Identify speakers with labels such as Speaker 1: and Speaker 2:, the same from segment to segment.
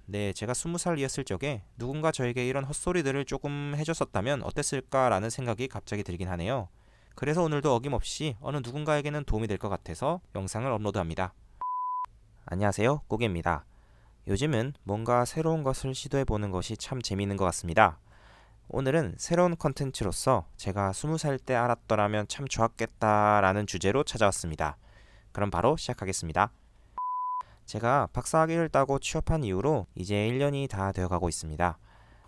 Speaker 1: 네, 제가 20살이었을 적에 누군가 저에게 이런 헛소리들을 조금 해줬었다면 어땠을까라는 생각이 갑자기 들긴 하네요. 그래서 오늘도 어김없이 어느 누군가에게는 도움이 될 것 같아서 영상을 업로드합니다. 안녕하세요, 꾸기입니다. 요즘은 뭔가 새로운 것을 시도해보는 것이 참 재미있는 것 같습니다. 오늘은 새로운 컨텐츠로서 제가 20살 때 알았더라면 참 좋았겠다라는 주제로 찾아왔습니다. 그럼 바로 시작하겠습니다. 제가 박사학위를 따고 취업한 이후로 이제 1년이 다 되어가고 있습니다.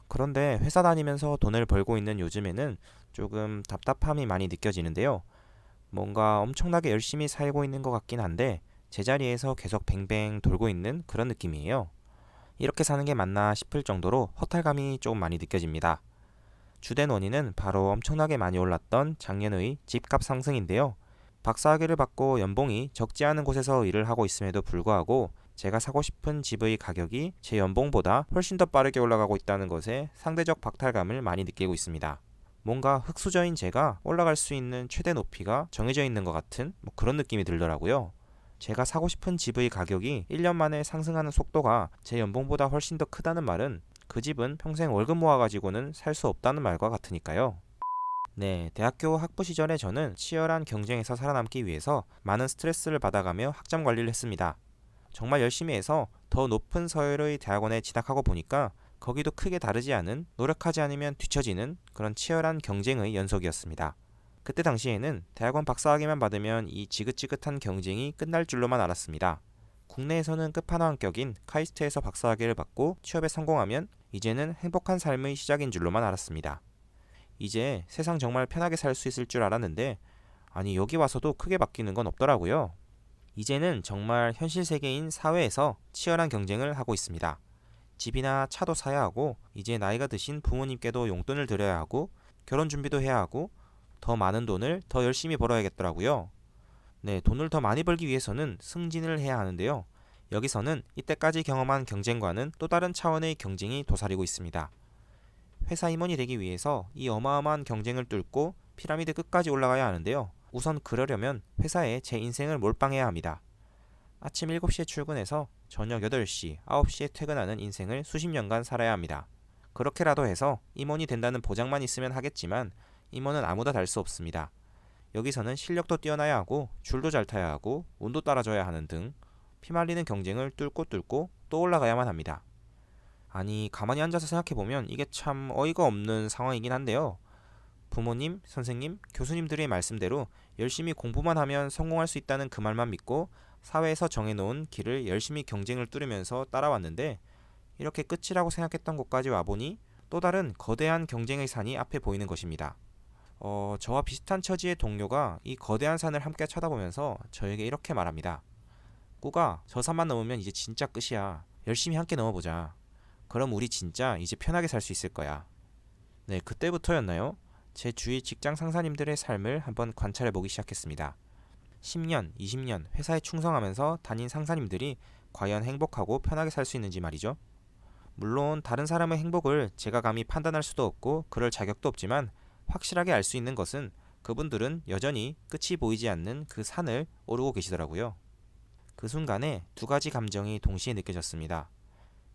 Speaker 1: 그런데 회사 다니면서 돈을 벌고 있는 요즘에는 조금 답답함이 많이 느껴지는데요. 뭔가 엄청나게 열심히 살고 있는 것 같긴 한데 제자리에서 계속 뱅뱅 돌고 있는 그런 느낌이에요. 이렇게 사는 게 맞나 싶을 정도로 허탈감이 조금 많이 느껴집니다. 주된 원인은 바로 엄청나게 많이 올랐던 작년의 집값 상승인데요. 박사학위를 받고 연봉이 적지 않은 곳에서 일을 하고 있음에도 불구하고 제가 사고 싶은 집의 가격이 제 연봉보다 훨씬 더 빠르게 올라가고 있다는 것에 상대적 박탈감을 많이 느끼고 있습니다. 뭔가 흙수저인 제가 올라갈 수 있는 최대 높이가 정해져 있는 것 같은 그런 느낌이 들더라고요. 제가 사고 싶은 집의 가격이 1년 만에 상승하는 속도가 제 연봉보다 훨씬 더 크다는 말은 그 집은 평생 월급 모아가지고는 살 수 없다는 말과 같으니까요. 네, 대학교 학부 시절에 저는 치열한 경쟁에서 살아남기 위해서 많은 스트레스를 받아가며 학점 관리를 했습니다. 정말 열심히 해서 더 높은 서열의 대학원에 진학하고 보니까 거기도 크게 다르지 않은 노력하지 않으면 뒤처지는 그런 치열한 경쟁의 연속이었습니다. 그때 당시에는 대학원 박사학위만 받으면 이 지긋지긋한 경쟁이 끝날 줄로만 알았습니다. 국내에서는 끝판왕격인 카이스트에서 박사학위를 받고 취업에 성공하면 이제는 행복한 삶의 시작인 줄로만 알았습니다. 이제 세상 정말 편하게 살 수 있을 줄 알았는데 아니 여기 와서도 크게 바뀌는 건 없더라고요. 이제는 정말 현실 세계인 사회에서 치열한 경쟁을 하고 있습니다. 집이나 차도 사야 하고 이제 나이가 드신 부모님께도 용돈을 드려야 하고 결혼 준비도 해야 하고 더 많은 돈을 더 열심히 벌어야겠더라고요. 네, 돈을 더 많이 벌기 위해서는 승진을 해야 하는데요. 여기서는 이때까지 경험한 경쟁과는 또 다른 차원의 경쟁이 도사리고 있습니다. 회사 임원이 되기 위해서 이 어마어마한 경쟁을 뚫고 피라미드 끝까지 올라가야 하는데요. 우선 그러려면 회사에 제 인생을 몰빵해야 합니다. 아침 7시에 출근해서 저녁 8시, 9시에 퇴근하는 인생을 수십 년간 살아야 합니다. 그렇게라도 해서 임원이 된다는 보장만 있으면 하겠지만 임원은 아무나 달 수 없습니다. 여기서는 실력도 뛰어나야 하고 줄도 잘 타야 하고 운도 따라줘야 하는 등 피말리는 경쟁을 뚫고 또 올라가야만 합니다. 아니 가만히 앉아서 생각해보면 이게 참 어이가 없는 상황이긴 한데요. 부모님, 선생님, 교수님들의 말씀대로 열심히 공부만 하면 성공할 수 있다는 그 말만 믿고 사회에서 정해놓은 길을 열심히 경쟁을 뚫으면서 따라왔는데 이렇게 끝이라고 생각했던 곳까지 와보니 또 다른 거대한 경쟁의 산이 앞에 보이는 것입니다. 저와 비슷한 처지의 동료가 이 거대한 산을 함께 쳐다보면서 저에게 이렇게 말합니다. 꾸가 저 산만 넘으면 이제 진짜 끝이야. 열심히 함께 넘어보자. 그럼 우리 진짜 이제 편하게 살 수 있을 거야. 네, 그때부터였나요? 제 주위 직장 상사님들의 삶을 한번 관찰해 보기 시작했습니다. 10년, 20년 회사에 충성하면서 다닌 상사님들이 과연 행복하고 편하게 살 수 있는지 말이죠. 물론 다른 사람의 행복을 제가 감히 판단할 수도 없고 그럴 자격도 없지만 확실하게 알 수 있는 것은 그분들은 여전히 끝이 보이지 않는 그 산을 오르고 계시더라고요. 그 순간에 두 가지 감정이 동시에 느껴졌습니다.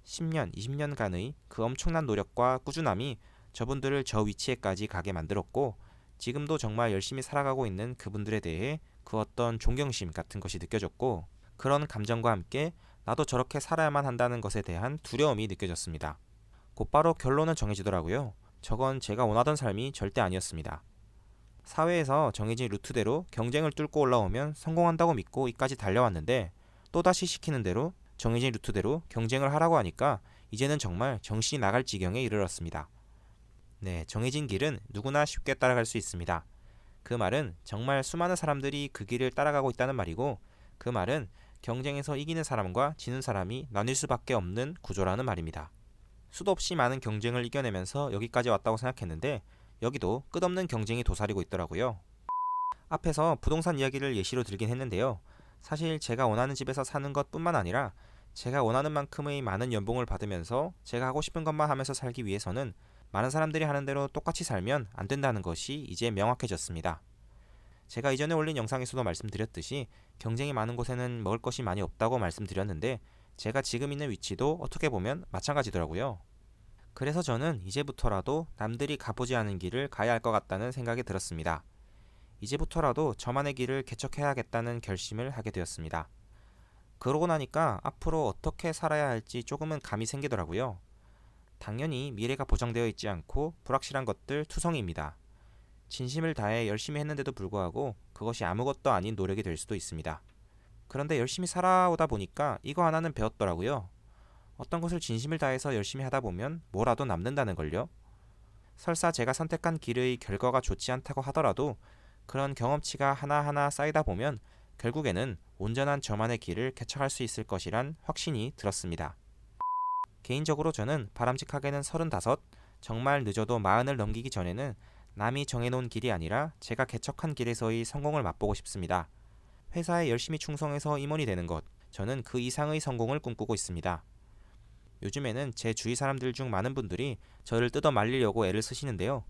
Speaker 1: 10년, 20년간의 그 엄청난 노력과 꾸준함이 저분들을 저 위치에까지 가게 만들었고 지금도 정말 열심히 살아가고 있는 그분들에 대해 그 어떤 존경심 같은 것이 느껴졌고 그런 감정과 함께 나도 저렇게 살아야만 한다는 것에 대한 두려움이 느껴졌습니다. 곧바로 결론은 정해지더라고요. 저건 제가 원하던 삶이 절대 아니었습니다. 사회에서 정해진 루트대로 경쟁을 뚫고 올라오면 성공한다고 믿고 이까지 달려왔는데 또다시 시키는 대로 정해진 루트대로 경쟁을 하라고 하니까 이제는 정말 정신이 나갈 지경에 이르렀습니다. 네, 정해진 길은 누구나 쉽게 따라갈 수 있습니다. 그 말은 정말 수많은 사람들이 그 길을 따라가고 있다는 말이고 그 말은 경쟁에서 이기는 사람과 지는 사람이 나뉠 수밖에 없는 구조라는 말입니다. 수도 없이 많은 경쟁을 이겨내면서 여기까지 왔다고 생각했는데 여기도 끝없는 경쟁이 도사리고 있더라고요. 앞에서 부동산 이야기를 예시로 들긴 했는데요. 사실 제가 원하는 집에서 사는 것뿐만 아니라 제가 원하는 만큼의 많은 연봉을 받으면서 제가 하고 싶은 것만 하면서 살기 위해서는 많은 사람들이 하는 대로 똑같이 살면 안 된다는 것이 이제 명확해졌습니다. 제가 이전에 올린 영상에서도 말씀드렸듯이 경쟁이 많은 곳에는 먹을 것이 많이 없다고 말씀드렸는데 제가 지금 있는 위치도 어떻게 보면 마찬가지더라고요. 그래서 저는 이제부터라도 남들이 가보지 않은 길을 가야 할 것 같다는 생각이 들었습니다. 이제부터라도 저만의 길을 개척해야겠다는 결심을 하게 되었습니다. 그러고 나니까 앞으로 어떻게 살아야 할지 조금은 감이 생기더라고요. 당연히 미래가 보장되어 있지 않고 불확실한 것들 투성이입니다. 진심을 다해 열심히 했는데도 불구하고 그것이 아무것도 아닌 노력이 될 수도 있습니다. 그런데 열심히 살아오다 보니까 이거 하나는 배웠더라고요. 어떤 것을 진심을 다해서 열심히 하다 보면 뭐라도 남는다는 걸요. 설사 제가 선택한 길의 결과가 좋지 않다고 하더라도 그런 경험치가 하나하나 쌓이다 보면 결국에는 온전한 저만의 길을 개척할 수 있을 것이란 확신이 들었습니다. 개인적으로 저는 바람직하게는 35, 정말 늦어도 40을 넘기기 전에는 남이 정해놓은 길이 아니라 제가 개척한 길에서의 성공을 맛보고 싶습니다. 회사에 열심히 충성해서 임원이 되는 것, 저는 그 이상의 성공을 꿈꾸고 있습니다. 요즘에는 제 주위 사람들 중 많은 분들이 저를 뜯어 말리려고 애를 쓰시는데요.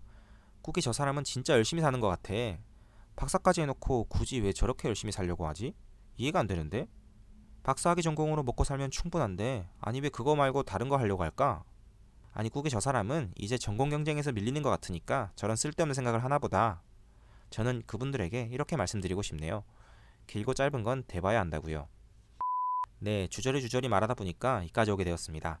Speaker 1: 꾸기 저 사람은 진짜 열심히 사는 것 같아. 박사까지 해놓고 굳이 왜 저렇게 열심히 살려고 하지? 이해가 안 되는데? 박사학위 전공으로 먹고 살면 충분한데 아니 왜 그거 말고 다른 거 하려고 할까? 아니 꾸기 저 사람은 이제 전공 경쟁에서 밀리는 것 같으니까 저런 쓸데없는 생각을 하나 보다. 저는 그분들에게 이렇게 말씀드리고 싶네요. 길고 짧은 건 대봐야 안다고요. 네, 주저리 말하다 보니까 이까지 오게 되었습니다.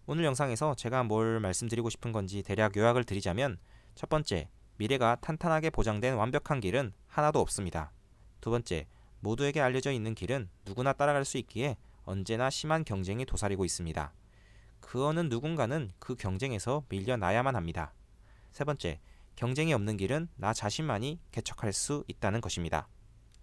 Speaker 1: 오늘 영상에서 제가 뭘 말씀드리고 싶은 건지 대략 요약을 드리자면 첫 번째, 미래가 탄탄하게 보장된 완벽한 길은 하나도 없습니다. 두 번째, 모두에게 알려져 있는 길은 누구나 따라갈 수 있기에 언제나 심한 경쟁이 도사리고 있습니다. 그 어느 누군가는 그 경쟁에서 밀려나야만 합니다. 세 번째, 경쟁이 없는 길은 나 자신만이 개척할 수 있다는 것입니다.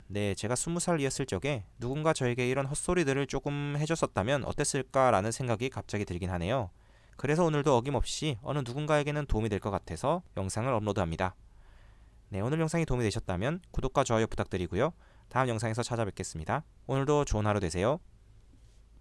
Speaker 1: 네, 제가 20살이었을 적에 누군가 저에게 이런 헛소리들을 조금 해줬었다면 어땠을까라는 생각이 갑자기 들긴 하네요. 그래서 오늘도 어김없이 어느 누군가에게는 도움이 될 것 같아서 영상을 업로드합니다. 네, 오늘 영상이 도움이 되셨다면 구독과 좋아요 부탁드리고요. 다음 영상에서 찾아뵙겠습니다. 오늘도 좋은 하루 되세요.